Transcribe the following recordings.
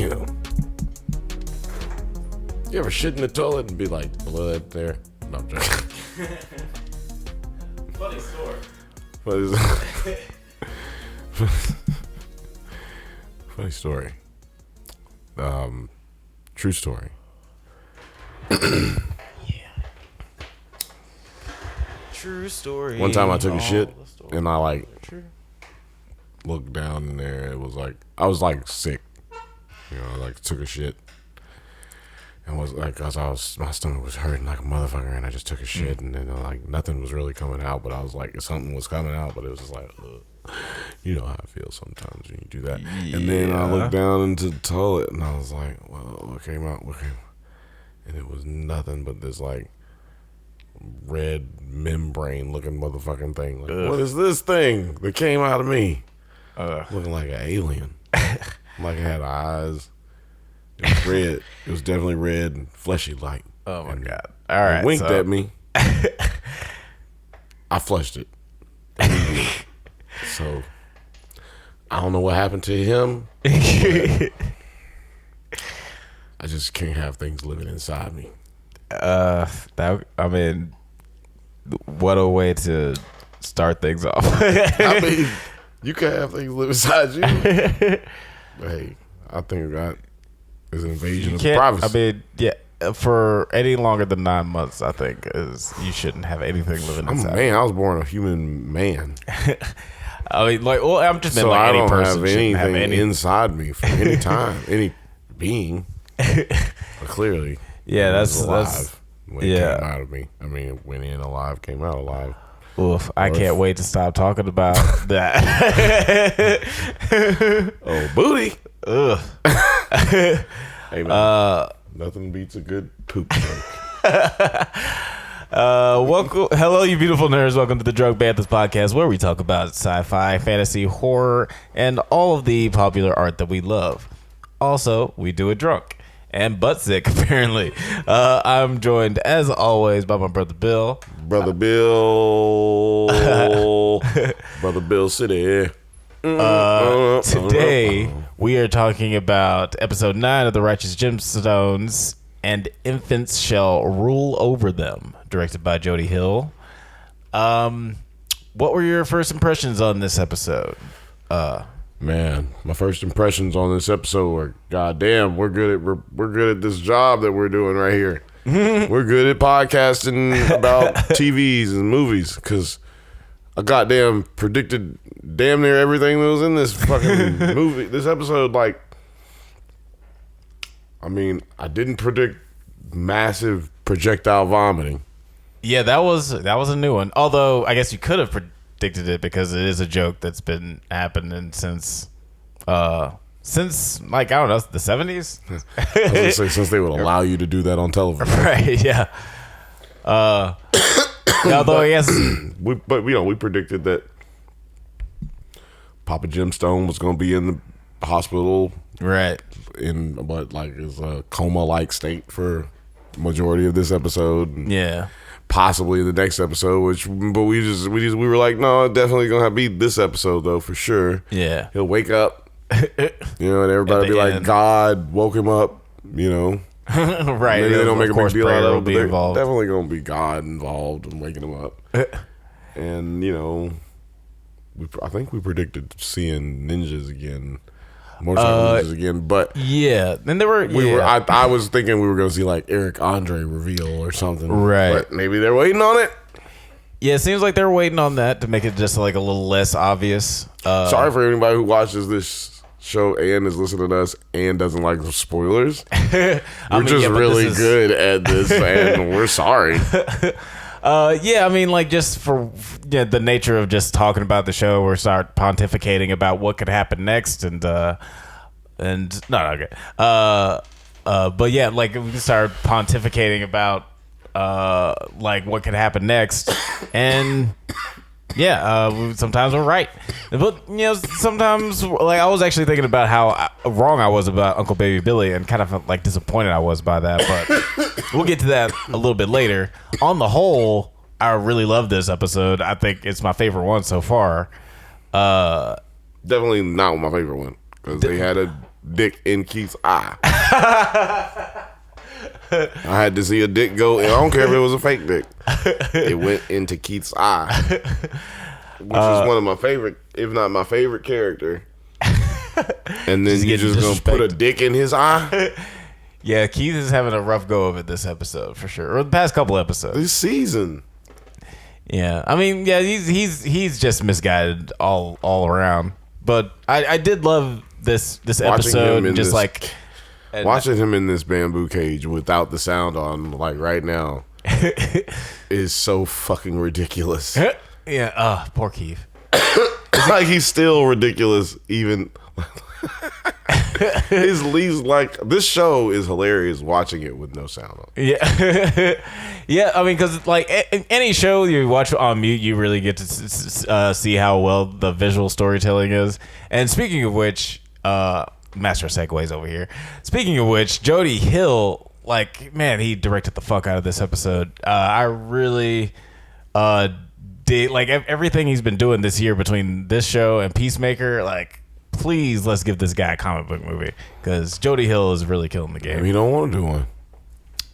You know. You ever shit in the toilet and be like, blood there? No, I'm joking. Funny story. Funny story. True story. True story. One time I took a shit and I like looked down in there. It was like I was like sick. You know, like took a shit and was like, cause my stomach was hurting like a motherfucker, and I just took a shit, and then like nothing was really coming out, but I was like something was coming out, but it was just like, you know how I feel sometimes when you do that. Yeah. And then I looked down into the toilet and I was like, well, what came out? And it was nothing but this like red membrane looking motherfucking thing. Like, what is this thing that came out of me? Looking like an alien. Like it had eyes. It was red. It was definitely red and fleshy like. Oh my god. All right. It winked at me. I flushed it. So I don't know what happened to him. I just can't have things living inside me. I mean, what a way to start things off. I mean, you can have things live inside you. But hey, I think that is an invasion of privacy. I mean, yeah, for any longer than 9 months, I think you shouldn't have anything living inside. I'm a man. I was born a human man. I mean, like, well, I'm just meant like any person shouldn't have anything inside me for any time, any being. But clearly, that's alive when it came out of me. I mean, it went in alive, came out alive. Oof! I can't wait to stop talking about that. Oh, booty! Ugh. Hey man, nothing beats a good poop joke. Welcome, hello, you beautiful nerds. Welcome to the Drug Banthas podcast, where we talk about sci-fi, fantasy, horror, and all of the popular art that we love. Also, we do it drunk and butt sick, apparently. I'm joined, as always, by my brother Bill. Brother Bill City. Today, we are talking about episode 9 of the Righteous Gemstones, and Infants Shall Rule Over Them, directed by Jody Hill. What were your first impressions on this episode? Man, my first impressions on this episode were, goddamn, we're good at this job that we're doing right here. We're good at podcasting about TVs and movies, because I goddamn predicted damn near everything that was in this fucking movie, this episode. Like, I mean, I didn't predict massive projectile vomiting. Yeah, that was a new one. Although, I guess you could have predicted it, because it is a joke that's been happening since like, I don't know, the 70s? I was gonna say, since they would allow you to do that on television. Right, yeah. Although, I guess... we predicted that Papa Gemstone was going to be in the hospital. Right. Is a coma-like state for the majority of this episode. Yeah. Possibly the next episode, but we were like, no, it's definitely going to be this episode, though, for sure. Yeah. He'll wake up. You know, and everybody be like, God woke him up, you know. Right. Maybe they don't make a big deal out of it, but they're involved. Definitely going to be God involved in waking him up. And, you know, I think we predicted seeing ninjas again. Motorcycle ninjas again, but yeah. And there were, I was thinking we were going to see like Eric Andre reveal or something. Right. But maybe they're waiting on it. Yeah, it seems like they're waiting on that to make it just like a little less obvious. Sorry for anybody who watches this show and is listening to us and doesn't like the spoilers. We're just really good at this, and we're sorry. Yeah, I mean, like, just for the nature of just talking about the show, we're start pontificating about what could happen next, and no, okay. But yeah, like, we start pontificating about like what could happen next, and yeah, sometimes we're right, but sometimes, like, I was actually thinking about how wrong I was about Uncle Baby Billy, and kind of like disappointed I was by that, but we'll get to that a little bit later. On the whole, I really love this episode. I think it's my favorite one so far. Definitely not my favorite one, because they had a dick in Keith's eye. I had to see a dick go, and I don't care if it was a fake dick. It went into Keith's eye, which is one of my favorite, if not my favorite character. And then you're just gonna put a dick in his eye? Yeah, Keith is having a rough go of it this episode for sure, or the past couple episodes. This season. Yeah, I mean, yeah, he's just misguided all around. But I did love this episode, just like watching him in this bamboo cage without the sound on, like right now, is so fucking ridiculous. Yeah, poor Keith. Like he's still ridiculous, even. His least, like, this show is hilarious watching it with no sound on. Yeah. Yeah, I mean, because like any show you watch on mute, you really get to see how well the visual storytelling is. And speaking of which, master of segues over here. Speaking of which, Jody Hill, like, man, he directed the fuck out of this episode. I really did, like, everything he's been doing this year between this show and Peacemaker, like, please, let's give this guy a comic book movie, because Jody Hill is really killing the game. Maybe he don't want to do one.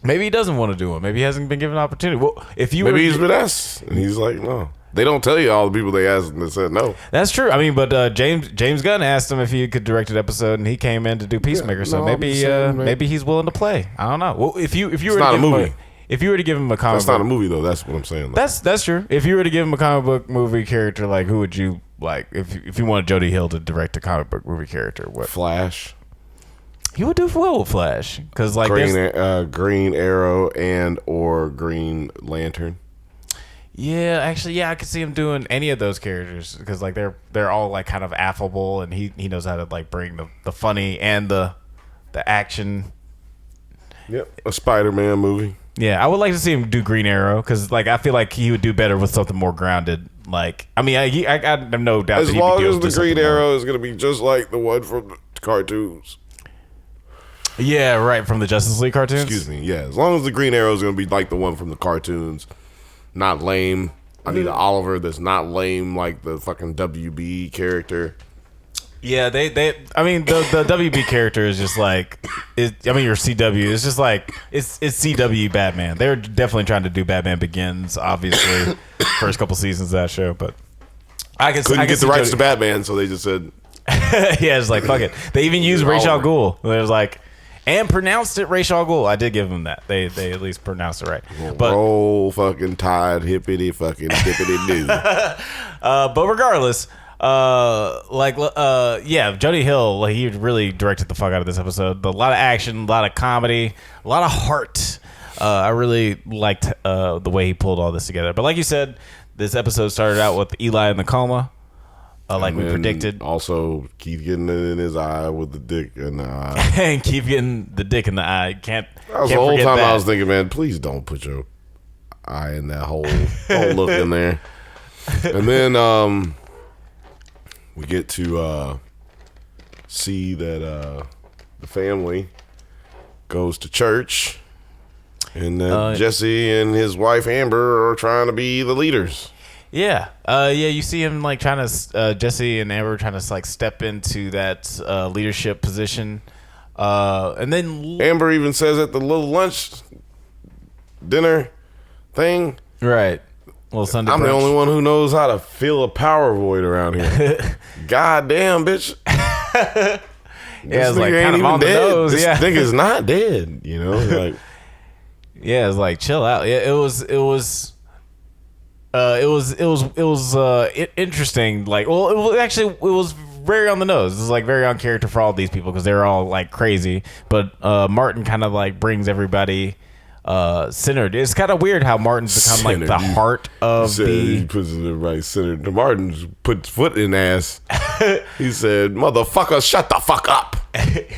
Maybe he doesn't want to do one. Maybe he hasn't been given an opportunity. Well, if you maybe he's been asked and he's like, no. They don't tell you all the people they asked and they said no. That's true. I mean, but James Gunn asked him if he could direct an episode, and he came in to do Peacemaker. So maybe he's willing to play. I don't know. Well, if you were to not give a movie. If you were to give him a comic, that's not a movie though. That's what I'm saying. Though. That's true. If you were to give him a comic book movie character, like, who would you like? If you wanted Jody Hill to direct a comic book movie character, what? Flash. He would do well with Flash, because like Green Arrow and or Green Lantern. Yeah, actually, yeah, I could see him doing any of those characters, because like they're all like kind of affable, and he knows how to like bring the funny and the action. Yep, a Spider-Man movie. Yeah, I would like to see him do Green Arrow, because like I feel like he would do better with something more grounded. Like, I mean, I have no doubt. As long as the Green Arrow is going to be just like the one from the cartoons. Yeah, right, from the Justice League cartoons? Excuse me, yeah. As long as the Green Arrow is going to be like the one from the cartoons, not lame. I need an Oliver that's not lame like the fucking WB character. Yeah, I mean, the WB character is just like, your CW. It's just like, it's CW Batman. They're definitely trying to do Batman Begins, obviously, first couple seasons of that show, but couldn't get the rights to Batman, so they just said, yeah, it's like, fuck it. They even used Ra's al Ghul. There's like, and pronounced it Ra's al Ghul. I did give them that. They at least pronounced it right. But roll fucking tide, hippity fucking hippity do. But regardless, yeah, Jody Hill, like, he really directed the fuck out of this episode. A lot of action, a lot of comedy, a lot of heart. I really liked the way he pulled all this together. But like you said, this episode started out with Eli in the coma. Like we predicted. Also, Keith getting it in his eye with the dick in the eye. And Keith getting the dick in the eye. That was the whole time that. I was thinking, man, please don't put your eye in that whole look in there. And then we get to see that the family goes to church, and that Jesse and his wife Amber are trying to be the leaders. Yeah. You see him like trying to Jesse and Amber trying to like step into that leadership position, and then Amber even says at the little lunch dinner thing, right? Well, Sunday I'm brunch. The only one who knows how to fill a power void around here. God damn, bitch. Yeah, it's like kind of on the nose. This nigga's not dead, you know. Like, yeah, it's like chill out. Yeah, it was interesting. Like, well, it was very on the nose. It was like very on character for all these people, because they're all like crazy. But Martin kind of like brings everybody centered. It's kind of weird how Martin's become centered. Like the heart of he puts everybody centered. The Martin's put foot in ass. He said, "Motherfucker, shut the fuck up.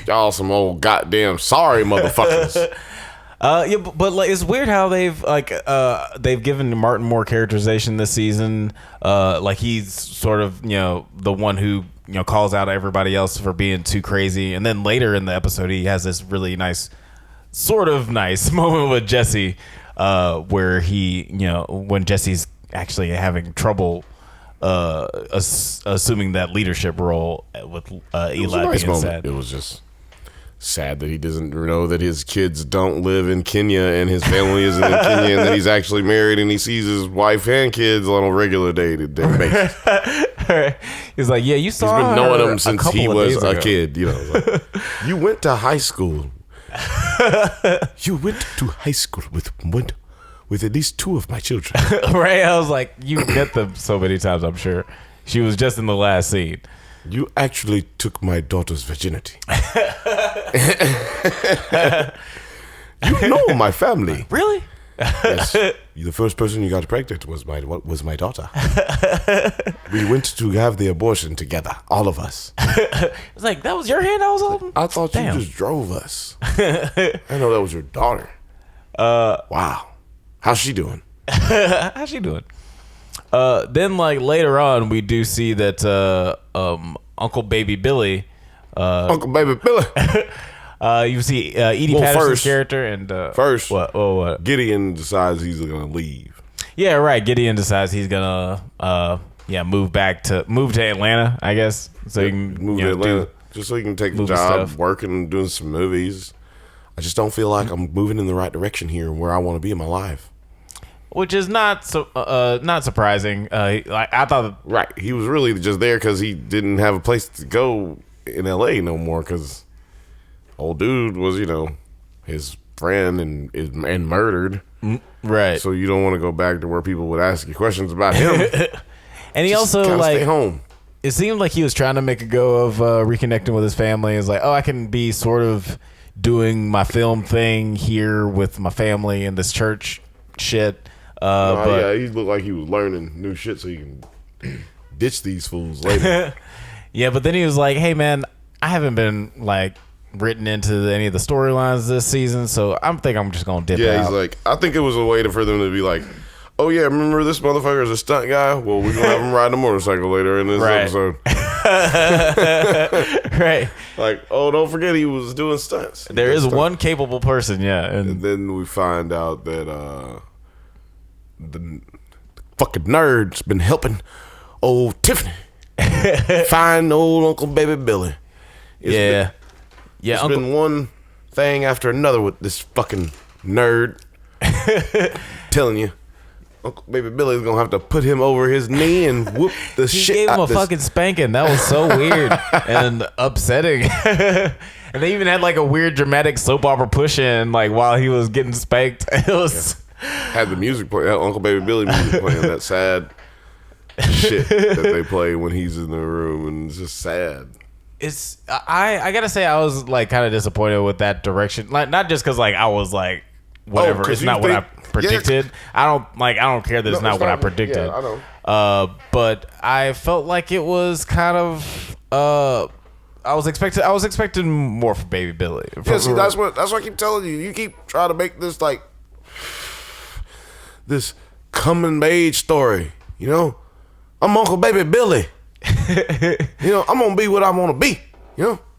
Y'all some old goddamn sorry motherfuckers." Yeah, but like, it's weird how they've given Martin more characterization this season. Like, he's sort of, the one who, calls out everybody else for being too crazy. And then later in the episode, he has this really nice moment with Jesse, where he, when Jesse's actually having trouble assuming that leadership role with Eli being sad. It was just sad that he doesn't know that his kids don't live in Kenya and his family isn't in Kenya, and that he's actually married and he sees his wife and kids on a regular day-to-day basis. He's like, yeah, you saw. He's been knowing him since he was a ago. kid. You know, like, you went to high school. You went to high school with at least 2 of my children. Right? I was like, you met them so many times. I'm sure she was just in the last scene. You actually took my daughter's virginity. You know my family. Really? Yes. The first person you got pregnant was my daughter. We went to have the abortion together, all of us. It's like, that was your hand I was holding? I thought Damn. you just drove us. I know that was your daughter. Wow. How's she doing? How's she doing? Then, like, later on, we do see that Uncle Baby Billy. Uncle Baby Billy. You see Edie Patterson's character and first, what? Gideon decides he's gonna leave. Yeah, right. Gideon decides he's gonna move to Atlanta, I guess. So he can move to Atlanta just so he can take the job, working and doing some movies. I just don't feel like I'm moving in the right direction here and where I want to be in my life. Which is not surprising. I thought right, he was really just there because he didn't have a place to go in L.A. no more because old dude was, his friend and murdered. Right. So you don't want to go back to where people would ask you questions about him. And he just also stay home. It seemed like he was trying to make a go of reconnecting with his family. It's like, I can be sort of doing my film thing here with my family and this church shit. But he looked like he was learning new shit so he can ditch these fools later. Yeah, but then he was like, hey man, I haven't been like written into any of the storylines this season, so I think I'm just gonna dip out. Yeah, he's like, I think it was a way for them to be like, oh yeah, remember this motherfucker is a stunt guy? Well, we're gonna have him ride a motorcycle later in this episode. Right. Like, oh, don't forget he was doing stunts. There is one capable person, yeah. And then we find out that the fucking nerd's been helping old Tiffany find old Uncle Baby Billy. It's been one thing after another with this fucking nerd. Telling you, Uncle Baby Billy's gonna have to put him over his knee and whoop the shit He gave him out a fucking spanking. That was so weird and upsetting. And they even had like a weird dramatic soap opera push in, like while he was getting spanked. It was had the music play, Uncle Baby Billy music playing, that sad shit that they play when he's in the room, and it's just sad. I gotta say, I was like kind of disappointed with that direction. Like, not just because like I was like, whatever, it's not what I predicted. Yeah. I don't care that it's not what I predicted. Yeah, I know. But I felt like it was kind of I was expecting more for Baby Billy. Yeah, see, that's what I keep telling you. You keep trying to make this like this coming of age story. I'm Uncle Baby Billy. I'm gonna be what I want to be.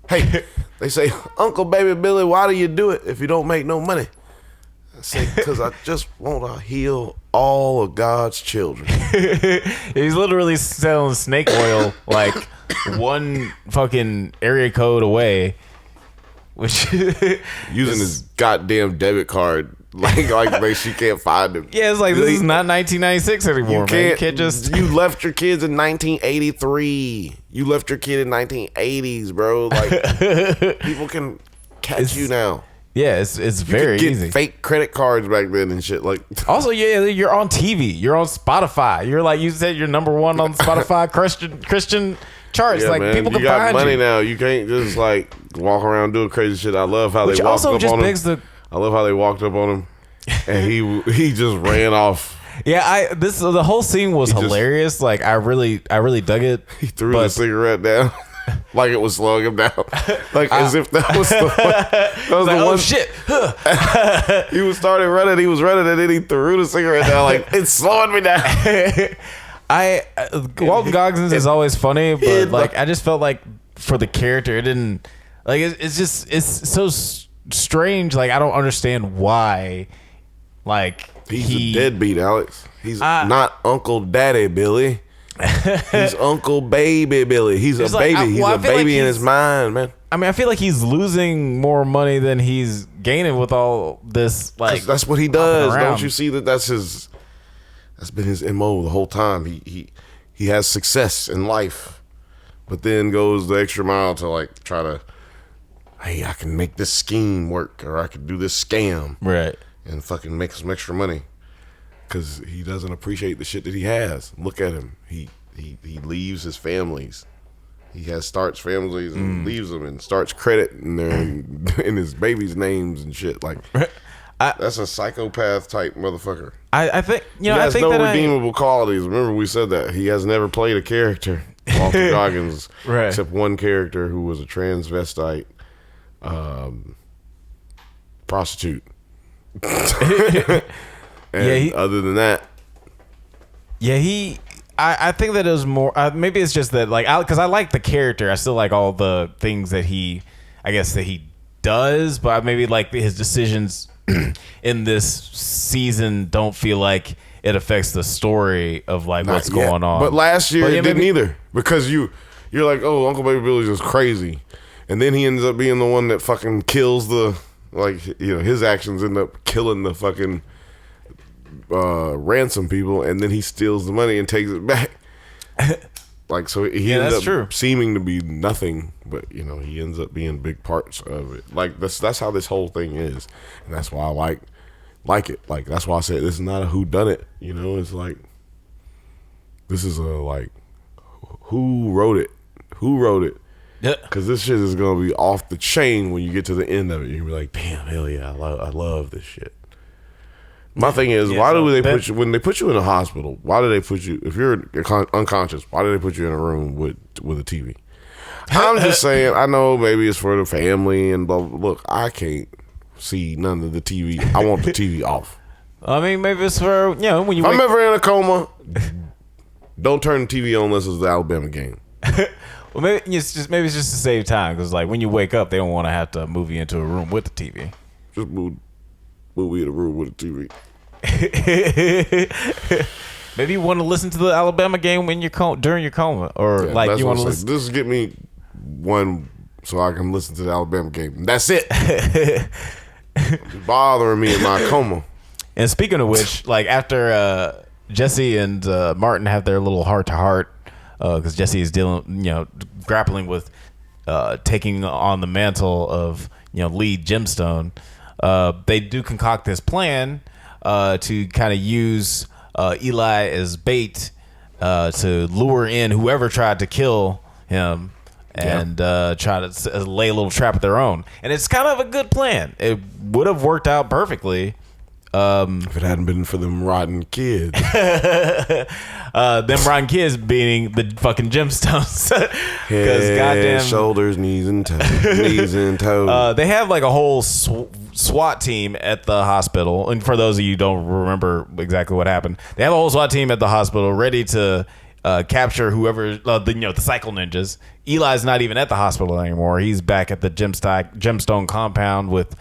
Hey, they say, Uncle Baby Billy, why do you do it if you don't make no money? I say, because I just want to heal all of God's children. He's literally selling snake oil like one fucking area code away, which using his goddamn debit card. Like she can't find him. Yeah, it's like, this is not 1996 anymore, man. You can't just... You left your kids in 1983. You left your kid in 1980s, bro. Like, people can catch you now. Yeah, it's very easy. Fake credit cards back then and shit. Like, also, yeah, you're on TV. You're on Spotify. You're like, you said you're number one on Spotify Christian charts. Yeah, like, man, people can you got find money you now. You can't just like walk around doing crazy shit. I love how Which they walked also up just on begs him. I love how they walked up on him, and he just ran off. Yeah, the whole scene was hilarious. Like, I really dug it. He threw the cigarette down, like it was slowing him down, like as if that was the one. Oh shit! He was started running. He was running, and then he threw the cigarette down, like it's slowing me down. Walton Goggins is always funny, but like I just felt like for the character, it didn't like. It's so strange. Like, I don't understand why. Like, he's a deadbeat, Alex. He's not Uncle Daddy Billy. He's Uncle Baby Billy. He's a baby. He's a baby in his mind, man. I mean, I feel like he's losing more money than he's gaining with all this. Like that's what he does. Don't you see that? That's been his MO the whole time. He has success in life, but then goes the extra mile to like try to, hey, I can make this scheme work, or I can do this scam, right, and fucking make some extra money. Because he doesn't appreciate the shit that he has. Look at him. He leaves his families. He starts families and leaves them and starts credit in his baby's names and shit. Like that's a psychopath type motherfucker. I think he has no redeemable qualities. Remember we said that he has never played a character. Walter Goggins, right. Except one character who was a transvestite prostitute. And other than that, I think that it was more. Maybe it's just that, like, because I like the character. I still like all the things that he does, but maybe like his decisions in this season don't feel like it affects the story of like what's going on. But last year it didn't either, because you're like, oh, Uncle Baby Billy's just crazy, and then he ends up being the one that fucking kills his actions end up killing the fucking ransom people, and then he steals the money and takes it back. Like, so he ends up seeming to be nothing, but he ends up being big parts of it. Like that's how this whole thing is, and that's why I like it. Like that's why I said this is not a whodunit. It's like this is a like who wrote it. Yeah. Because this shit is gonna be off the chain when you get to the end of it. You'll be like, damn, hell yeah, I love this shit. My thing is, why do they put you when they put you in a hospital? Why do they put you if you're unconscious? Why do they put you in a room with a TV? I'm just saying. I know maybe it's for the family and blah, blah. Look, I can't see none of the TV. I want the TV off. I mean, maybe it's for when you. If I'm ever in a coma, don't turn the TV on unless it's the Alabama game. Well, maybe it's just to save time, because like when you wake up, they don't want to have to move you into a room with the TV. Just move in a room with a TV. Maybe you want to listen to the Alabama game when you're during your coma, or like you want to listen. This get me one so I can listen to the Alabama game. That's it. Bothering me in my coma. And speaking of which, like after Jesse and Martin have their little heart to heart, because Jesse is grappling with taking on the mantle of lead gemstone. They do concoct this plan to kind of use Eli as bait to lure in whoever tried to kill him and try to lay a little trap of their own. And it's kind of a good plan. It would have worked out perfectly. If it hadn't been for them rotten kids. Them rotten kids being the fucking gemstones. Head, goddamn shoulders, knees and toes. They have like a whole SWAT team at the hospital. And for those of you who don't remember exactly what happened, they have a whole SWAT team at the hospital ready to capture whoever the cycle ninjas. Eli's not even at the hospital anymore. He's back at the gemstone compound with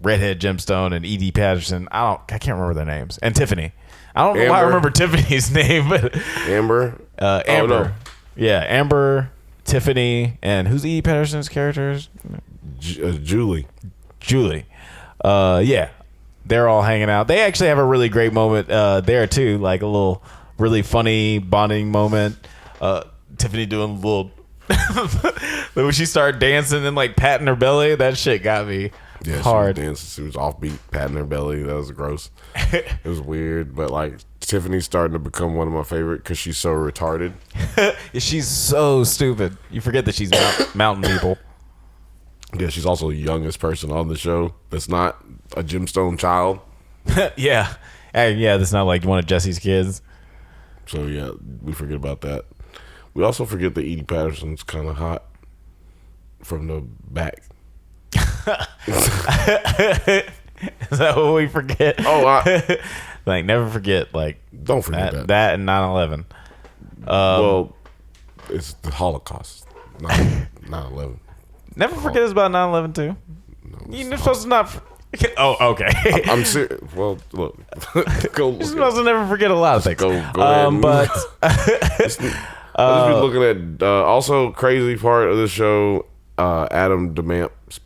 Redhead Gemstone and E.D. Patterson. I can't remember their names. And Tiffany. I don't know why I remember Tiffany's name, but Amber. Amber. Oh, no. Yeah, Amber, Tiffany, and who's E.D. Patterson's characters? Julie. Yeah. They're all hanging out. They actually have a really great moment there too, like a little really funny bonding moment. Tiffany doing a little when she started dancing and like patting her belly, that shit got me. Yeah, hard. She was dancing. She was offbeat, patting her belly. That was gross. It was weird, but like Tiffany's starting to become one of my favorite because she's so retarded. She's so stupid. You forget that she's mountain people. Yeah, she's also the youngest person on the show that's not a gemstone child. Yeah. That's not like one of Jesse's kids. So yeah, we forget about that. We also forget that Edie Patterson's kind of hot from the back. Is that what we forget? Like never forget. Like don't forget that and 9/11. Well, it's the Holocaust, not 9/11. Never forget it's about 9/11 too. No, You're supposed to not. Oh, okay. I'm serious. Well, look. Go You're supposed to never forget a lot of things. Go ahead. But I'll just be looking at also crazy part of the show. Adam DeMamp's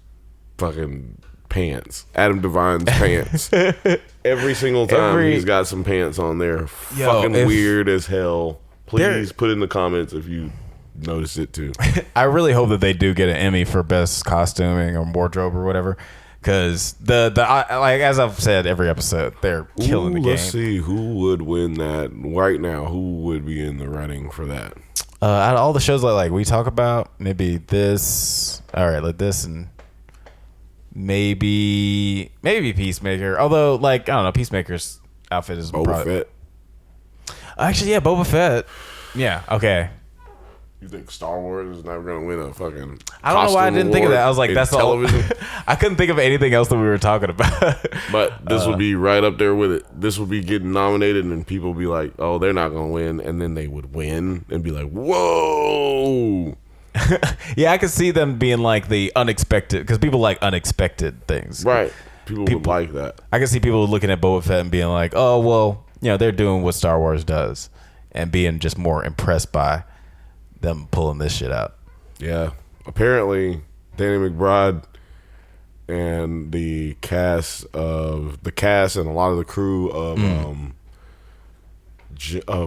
fucking pants. Adam Devine's pants. Every single time he's got some pants on there. Fucking weird as hell. Please put in the comments if you notice it too. I really hope that they do get an Emmy for best costuming or wardrobe or whatever. Because like as I've said every episode, they're killing the game. Let's see who would win that right now. Who would be in the running for that? Out of all the shows like we talk about, maybe this. All right, like this and maybe Peacemaker. Although, like I don't know, Peacemaker's outfit is Boba Fett. Actually, yeah, Boba Fett. Yeah, okay. You think Star Wars is never gonna win a fucking? I don't know why I didn't think of that. I was like, that's television. I couldn't think of anything else that we were talking about. But this would be right up there with it. This would be getting nominated, and people would be like, "Oh, they're not gonna win," and then they would win and be like, "Whoa!" Yeah, I could see them being like the unexpected because people like unexpected things, right? People would like that. I could see people looking at Boba Fett and being like, "Oh, well, they're doing what Star Wars does," and being just more impressed by them pulling this shit out. Yeah. Apparently, Danny McBride and the cast and a lot of the crew of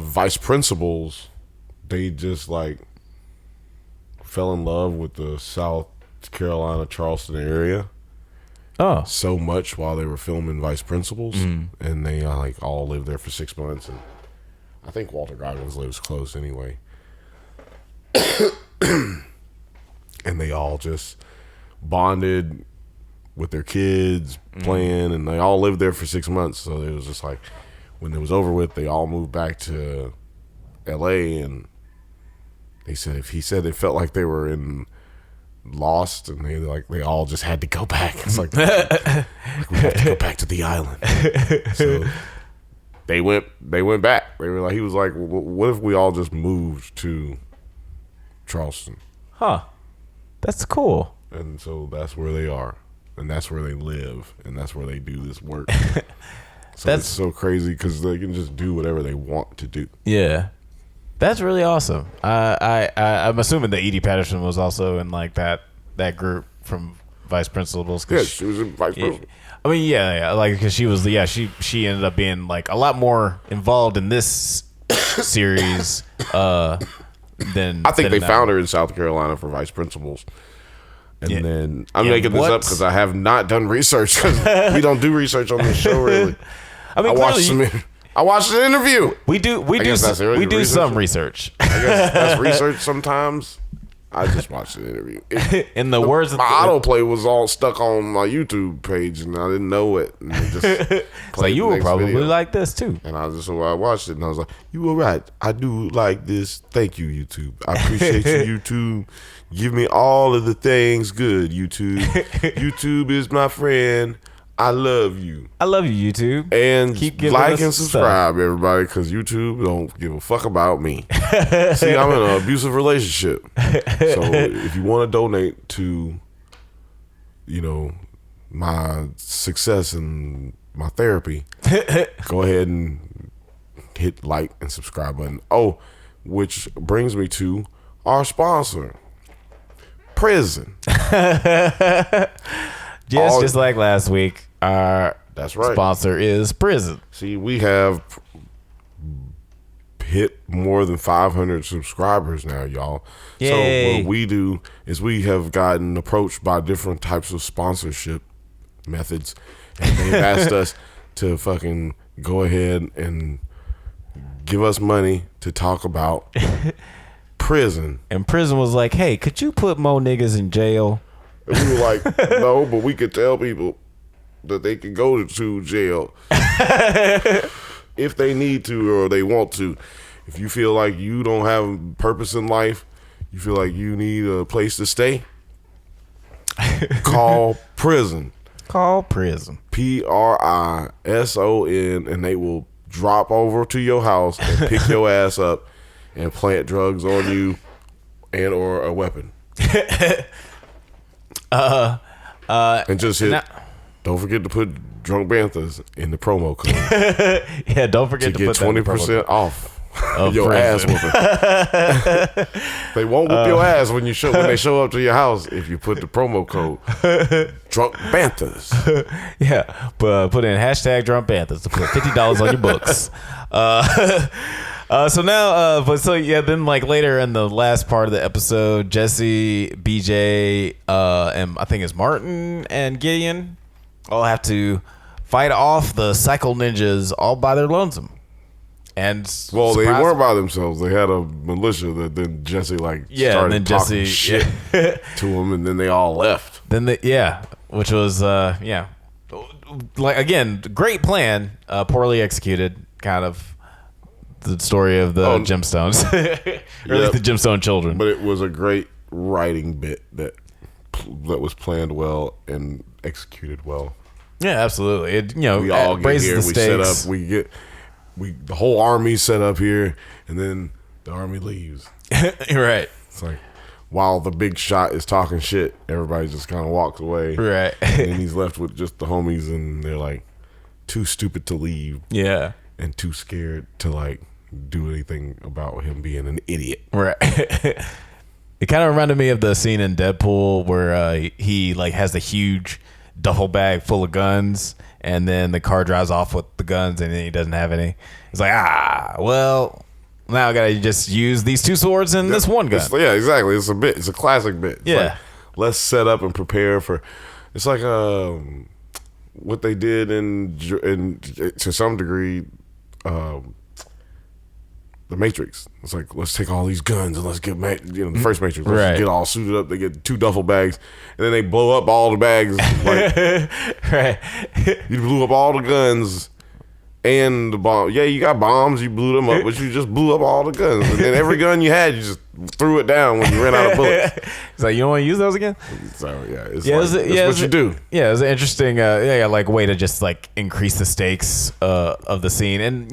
Vice Principals, they just like fell in love with the South Carolina, Charleston area. Oh. So much while they were filming Vice Principals. And they like all lived there for 6 months. And I think Walter Goggins lives close anyway. And they all just bonded with their kids playing, and they all lived there for 6 months. So it was just like when it was over with, they all moved back to LA, and he said they felt like they were in Lost, and they all just had to go back. It's like we have to go back to the island. So they went back. They were like, he was like, what if we all just moved to Charleston? Huh. That's cool. And so that's where they are, and that's where they live, and that's where they do this work. So it's so crazy because they can just do whatever they want to do. Yeah, that's really awesome. I'm assuming that Edie Patterson was also in like that group from Vice Principals. Yeah, she was in Vice Principals. I mean, yeah, like because she was, she ended up being like a lot more involved in this series. I think they found her in South Carolina for Vice Principals. And then I'm making this up because I have not done research. We don't do research on this show, really. I mean, I watched an interview. We do some research. I guess that's research sometimes. I just watched an interview. In the words of my autoplay was all stuck on my YouTube page, and I didn't know it. And it just so you will probably video. Like this too. And so I watched it, and I was like, "You were right. I do like this. Thank you, YouTube. I appreciate you, YouTube. Give me all of the things good, YouTube. YouTube is my friend. I love you. I love you, YouTube. And keep like and subscribe, everybody, because YouTube don't give a fuck about me. See, I'm in an abusive relationship. So if you want to donate to, my success and my therapy, go ahead and hit like and subscribe button. Oh, which brings me to our sponsor, Prison. Just like last week, our sponsor is Prison. See, we have hit more than 500 subscribers now, y'all. Yay. So what we do is we have gotten approached by different types of sponsorship methods, and they've asked us to fucking go ahead and give us money to talk about Prison. And Prison was like, hey, could you put more niggas in jail? And we were like, no, but we could tell people that they can go to jail if they need to or they want to. If you feel like you don't have purpose in life, you feel like you need a place to stay, call Prison. Call Prison. PRISON, and they will drop over to your house and pick your ass up and plant drugs on you and or a weapon. And just hit Don't forget to put Drunk Banthas in the promo code. Yeah, don't forget to get put 20% off your prison. ass whooping. They won't whoop your ass when they show up to your house if you put the promo code Drunk Banthas. Yeah, but put in hashtag Drunk Banthas to put $50 on your books. Then like later in the last part of the episode, Jesse, BJ, and I think it's Martin and Gideon all have to fight off the cycle ninjas all by their lonesome. And they weren't by themselves. They had a militia that then Jesse started talking shit to them, and then they all left. Which was like again, great plan, poorly executed, kind of the story of the gemstones, or at least the gemstone children. But it was a great writing bit that was planned well and executed well. Yeah, absolutely. We all get raises here. the stakes. We set up. The whole army set up here, and then the army leaves. Right. It's like while the big shot is talking shit, everybody just kind of walks away. Right. And he's left with just the homies, and they're like too stupid to leave. Yeah. And too scared to do anything about him being an idiot. Right. It kind of reminded me of the scene in Deadpool where he has the huge duffel bag full of guns, and then the car drives off with the guns, and then he doesn't have any. It's like, well, now I gotta just use these two swords and this one gun. Yeah, exactly. It's a bit. It's a classic bit. It's yeah. Let's set up and prepare for. It's like what they did in to some degree. The Matrix. It's like, let's take all these guns and let's get the first Matrix. Let's get all suited up. They get 2 duffel bags, and then they blow up all the bags. Right. You blew up all the guns and the bomb. Yeah, you got bombs. You blew them up, but you just blew up all the guns. And then every gun you had, you just threw it down when you ran out of bullets. It's like, you don't want to use those again? So it's what you do. Yeah, it was an interesting way to just increase the stakes of the scene. And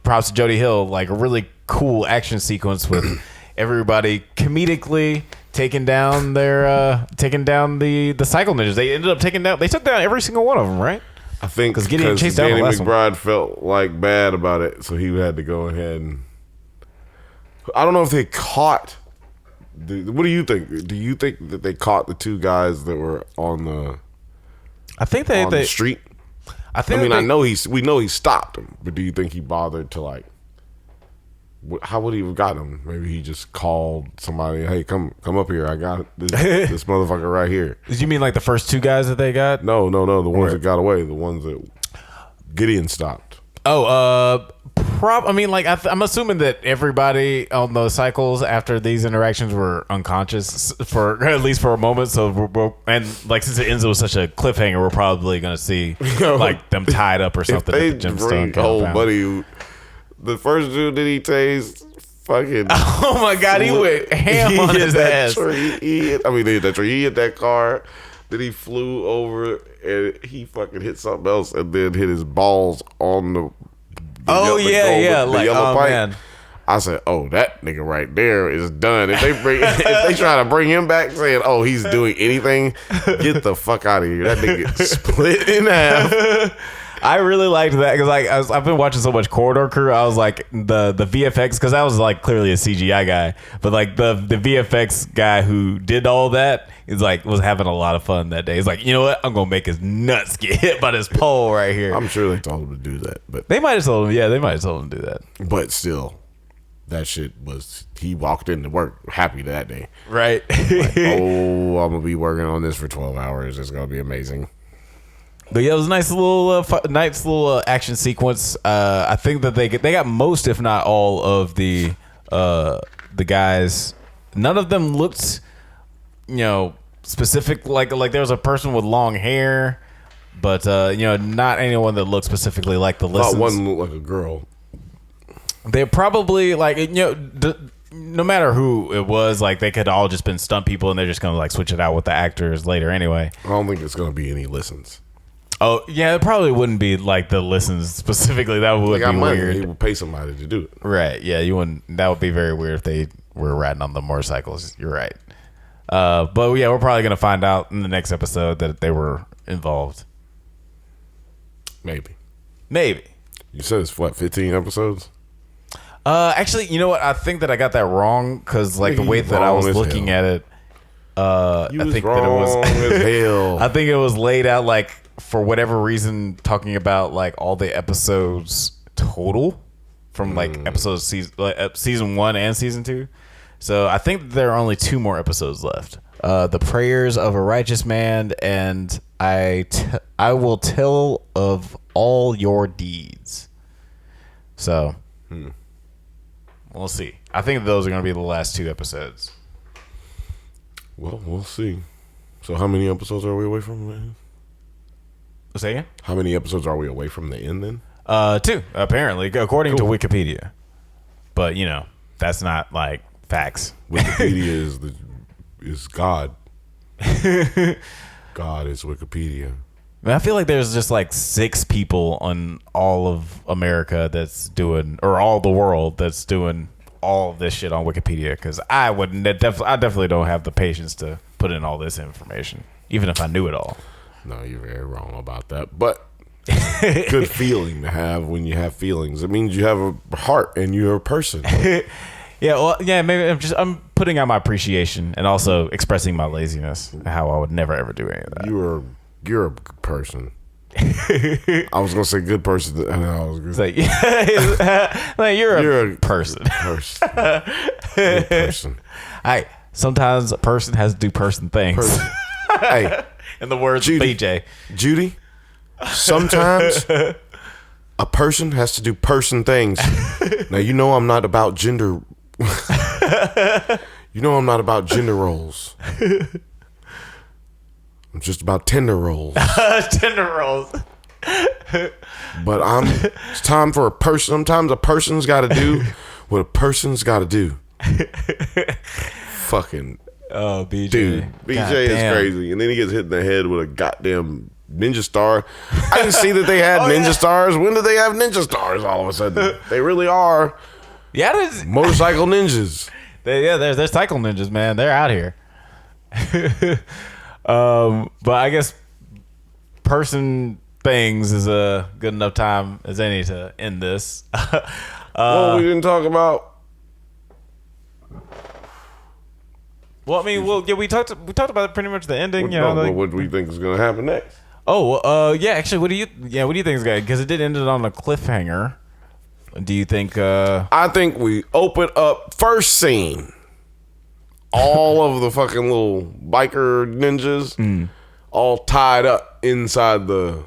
props to Jody Hill, a really cool action sequence with everybody comedically taking down the cycle ninjas. They took down every single one of them, right? I think because Gideon chased down Danny the last McBride felt bad about it, so he had to go ahead and. I don't know if they caught. What do you think? Do you think that they caught the 2 guys that were on the? I think on the street. I know we know he stopped them, but do you think he bothered to how would he have gotten them? Maybe he just called somebody. Hey, come up here. I got this motherfucker right here. Did you mean the first 2 guys that they got? No. The ones that got away. The ones that Gideon stopped. Oh, I'm assuming that everybody on those cycles after these interactions were unconscious for at least for a moment. So since it ends with such a cliffhanger, we're probably gonna see them tied up or something. If they bring buddy, the first dude that he tased, fucking. Oh my god, he went ham on his ass. He hit that tree. He hit that car. Then he flew over and he fucking hit something else and then hit his balls on the yellow pipe. Man. I said, that nigga right there is done. If they try to bring him back saying, he's doing anything, get the fuck out of here. That nigga split in half. I really liked that because I've been watching so much Corridor Crew. I was like the VFX, because I was clearly a CGI guy, but the VFX guy who did all that is was having a lot of fun that day. He's like, you know what? I'm gonna make his nuts get hit by this pole right here. I'm sure they told him to do that, but they might have told him. Yeah, they might have told him to do that. But still, that shit was. He walked into work happy that day, right? I'm gonna be working on this for 12 hours. It's gonna be amazing. But yeah, it was a nice little action sequence. I think that they got most, if not all, of the guys. None of them looked, specific. Like there was a person with long hair, but not anyone that looked specifically like the listens. Not one looked like a girl. They're probably no matter who it was, they could all just been stunt people, and they're just gonna switch it out with the actors later anyway. I don't think it's gonna be any listens. Oh yeah, it probably wouldn't be the listens specifically. That would be weird. He would pay somebody to do it. Right? Yeah, you wouldn't. That would be very weird if they were riding on the motorcycles. You're right. But yeah, we're probably gonna find out in the next episode that they were involved. Maybe. You said it's what, 15 episodes? Actually, you know what? I think that I got that wrong because like the way that I was looking at it, I think that it was as hell. I think it was laid out like for whatever reason talking about like all the episodes total from like episodes season 1 and season 2. So I think there are only 2 more episodes left. The Prayers of a Righteous Man and I will tell of all your deeds. So we'll see. I think those are going to be the last 2 episodes. Well, we'll see. So how many episodes are we away from the end? Say again? How many episodes are we away from the end then? 2, apparently, according to Wikipedia. But, you know, that's not like facts. Wikipedia is God. God is Wikipedia. I mean, I feel like there's just like 6 people on all of America that's doing, or all the world that's doing all of this shit on Wikipedia. Because I definitely don't have the patience to put in all this information, even if I knew it all. No, you're very wrong about that. But good feeling to have when you have feelings. It means you have a heart and you're a person. Yeah, well, yeah, maybe I'm putting out my appreciation and also expressing my laziness, how I would never ever do any of that. You're a person. I was gonna say good person, and I was gonna say like you're a person. Good person. Hey, sometimes a person has to do person things. Hey, in the words of BJ. Judy, sometimes a person has to do person things. Now you know I'm not about gender. You know I'm not about gender roles. I'm just about tender rolls. Tender rolls. But it's time for a person. Sometimes a person's got to do what a person's got to do. Fucking. Oh, BJ. Dude, BJ is crazy. And then he gets hit in the head with a goddamn ninja star. I didn't see that they had ninja stars. When did they have ninja stars all of a sudden? They really are. Yeah, motorcycle ninjas. They're cycle ninjas, man. They're out here. But I guess person things is a good enough time as any to end this. Well, we didn't talk about. Well, I mean, we talked about pretty much the ending. What do we think is going to happen next? Yeah. Actually, what do you think is going? Because it did end on a cliffhanger. Do you think? I think we open up first scene. All of the fucking little biker ninjas, all tied up inside the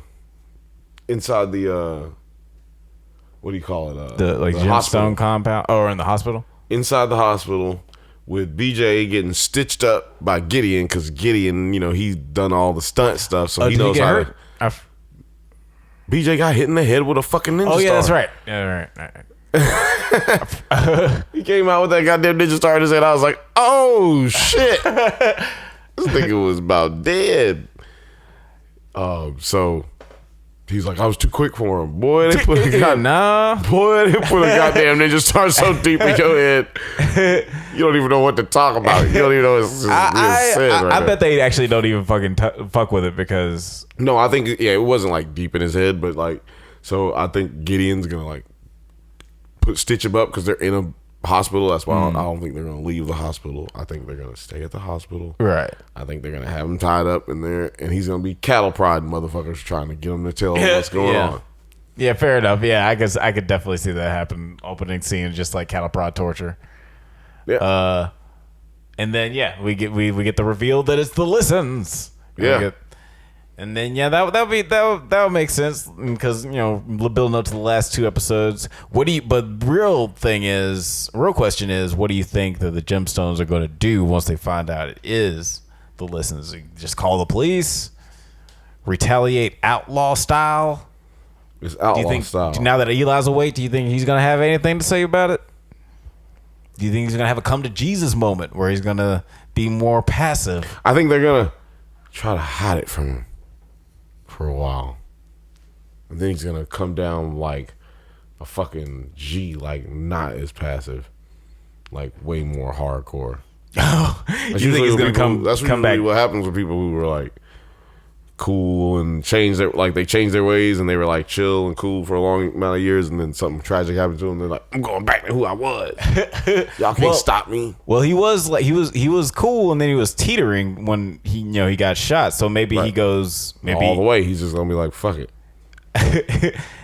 what do you call it? The gemstone compound, or in the hospital? Inside the hospital, with BJ getting stitched up by Gideon, because Gideon, he's done all the stunt stuff, so he knows how to. BJ got hit in the head with a fucking ninja star. Oh yeah, that's right. Yeah, right. He came out with that goddamn ninja star in his head. I was like, oh shit. This nigga was about dead. So he's like, I was too quick for him. Boy, they put a goddamn ninja star so deep in your head. You don't even know what to talk about. You don't even know what's said. I bet they actually don't even fucking fuck with it because. No, I think it wasn't like deep in his head, but like, so I think Gideon's gonna like stitch him up because they're in a hospital. That's why I don't think they're gonna leave the hospital. I think they're gonna stay at the hospital. Right. I think they're gonna have him tied up in there, and he's gonna be cattle prod motherfuckers trying to get him to tell him what's going on. Yeah, fair enough. Yeah, I guess I could definitely see that happen. Opening scene, just like cattle prod torture. Yeah. And then we get the reveal that it's the listens. And then that would make sense because building up to the last 2 episodes. But real question is, what do you think that the gemstones are going to do once they find out it is the listens? Just call the police, retaliate outlaw style. It's outlaw style. Now that Eli's awake, do you think he's going to have anything to say about it? Do you think he's going to have a come to Jesus moment where he's going to be more passive? I think they're going to try to hide it from him for a while. And then he's going to come down like a fucking G, like not as passive, like way more hardcore. You think he's gonna come That's come back? what happens with people who were like cool and changed they changed their ways and they were like chill and cool for a long amount of years, and then something tragic happened to them. They're like, I'm going back to who I was. Y'all can't stop me. Well, he was cool, and then he was teetering when he got shot. So maybe he goes all the way. He's just gonna be like, fuck it.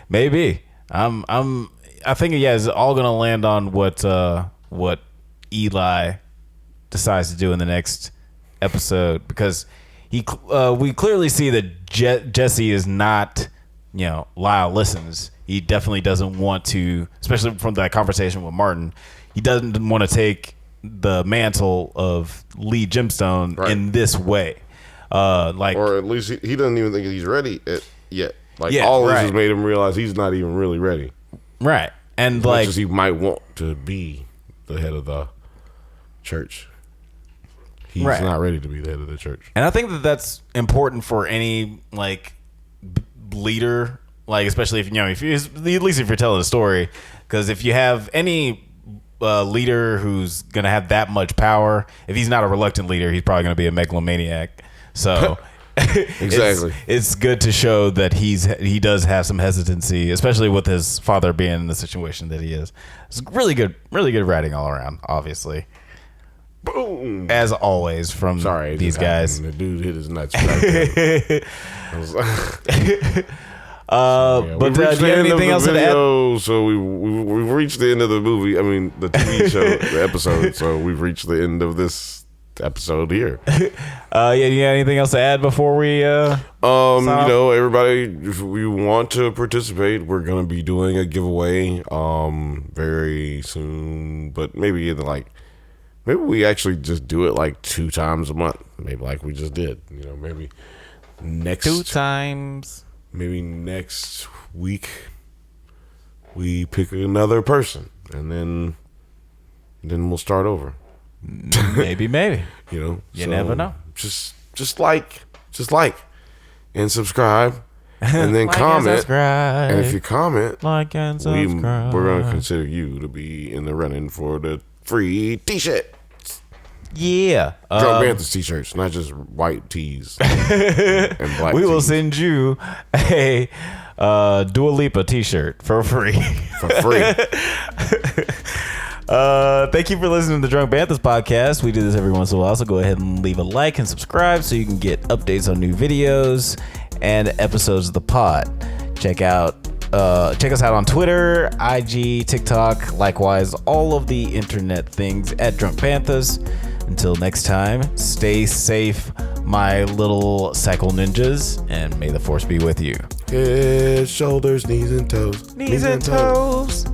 Maybe. I think it's all gonna land on what Eli decides to do in the next episode, because we clearly see that Jesse is not, Lyle listens. He definitely doesn't want to, especially from that conversation with Martin. He doesn't want to take the mantle of lead Gemstone in this way. Or at least he doesn't even think he's ready yet. All this has made him realize he's not even really ready. Right. And as much as he might want to be the head of the church, he's not ready to be the head of the church. And I think that that's important for any leader, especially if at least if you're telling a story, because if you have any leader who's gonna have that much power, if he's not a reluctant leader, he's probably gonna be a megalomaniac. So exactly, it's good to show that he does have some hesitancy, especially with his father being in the situation that he is. It's really good writing all around, obviously. Boom! As always from these guys. The dude hit his nuts right there. But do you have anything else to add? So we've reached the end of the movie. I mean, the TV show, the episode. So we've reached the end of this episode here. You got anything else to add before we everybody, if we want to participate, we're gonna be doing a giveaway very soon, but maybe maybe we actually just do it 2 times a month, maybe we just did, maybe next 2 times, maybe next week we pick another person, and then we'll start over. maybe you never know. Just like and subscribe, and then comment, and if you comment, like and subscribe, we're gonna consider you to be in the running for the free t-shirt. Drunk Banthas t-shirts, not just white tees and black we will tees. send you a Dua Lipa t-shirt for free. Thank you for listening to the Drunk Banthas podcast. We do this every once in a while, so go ahead and leave a like and subscribe so you can get updates on new videos and episodes of the pod. Check us out on Twitter, IG, TikTok, likewise all of the internet things at Drunk Banthas. Until next time, stay safe, my little cycle ninjas, and may the force be with you. Head, shoulders, knees and toes. Knees and toes.